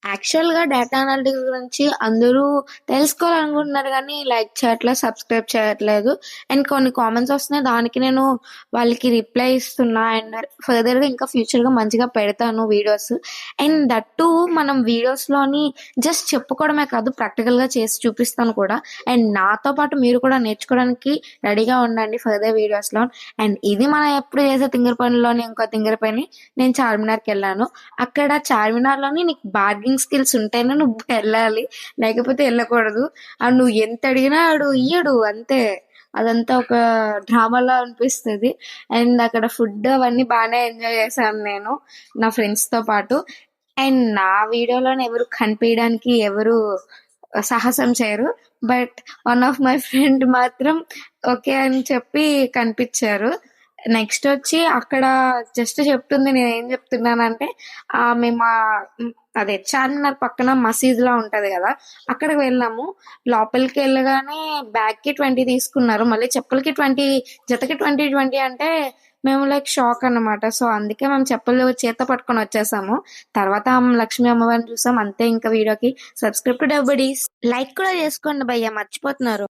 యాక్చువల్‌గా data analytics గురించి అందరూ తెలుసుకోవాలనుకుంటున్నారు గానీ, లైక్ చేయట్లేదు, సబ్స్క్రైబ్ చేయట్లేదు. అండ్ కొన్ని కామెంట్స్ వస్తున్నాయి. దానికి నేను వాళ్ళకి రిప్లై ఇస్తున్నా. అండ్ ఫర్దర్‌గా ఇంకా ఫ్యూచర్‌గా మంచిగా పెడతాను వీడియోస్. అండ్ దట్ టూ మనం వీడియోస్‌లోని జస్ట్ చెప్పుకోవడమే కాదు, ప్రాక్టికల్‌గా చేసి చూపిస్తాను కూడా. అండ్ నాతో పాటు మీరు కూడా నేర్చుకోవడానికి రెడీగా ఉండండి ఫర్దర్ వీడియోస్‌లో. అండ్ ఇది మనం ఎప్పుడు చేసే తింగరి పనిలోని ఇంకో తింగరి పని. నేను చార్మినార్‌కెళ్ళాను. అక్కడ చార్మినార్‌లోని నీకు బార్గెనింగ్ స్కిల్స్ ఉంటేనే నువ్వు వెళ్ళాలి. లేకపోతే ఎళ్ళకూడదు. నువ్వు ఎంత అడిగినా ఆడు ఇయ్యడు అంతే. అదంతా ఒక డ్రామాలా అనిపిస్తది. అండ్ అక్కడ ఫుడ్ అవన్నీ బానే ఎంజాయ్ చేశాను నేను నా ఫ్రెండ్స్‌తో పాటు. అండ్ నా వీడియోలోని ఎవరు కనిపియడానికి ఎవరు సాహసం చేయరు. But one of my friend మాత్రం ఓకే అని చెప్పి కనిపిచ్చారు. నెక్స్టొచ్చి అక్కడ జస్ట్ చెప్తుంది నేనేం చెప్తున్నానంటే మేము అదే చార్మినార్ పక్కన మసీదులా ఉంటది గదా! అక్కడికి వెళ్ళాము. లోపలికెళ్ళగానే బ్యాగ్‌కి 20 తీసుకున్నారు. మళ్ళీ చెప్పులకి 20 జతకి 20, 20 అంటే మేము లైక్ షాక్ అన్నమాట. సో, అందుకే మేము చెప్పులు చేత్తో పట్టుకొనొచ్చేసాము. తర్వాత లక్ష్మీ అమ్మవారిని చూసాం. అంతే ఇంకా వీడియోకి. Subscribe to డబ్బడీస్. లైక్ కూడా చేసుకోండి భయ్యా మర్చిపోతున్నారు.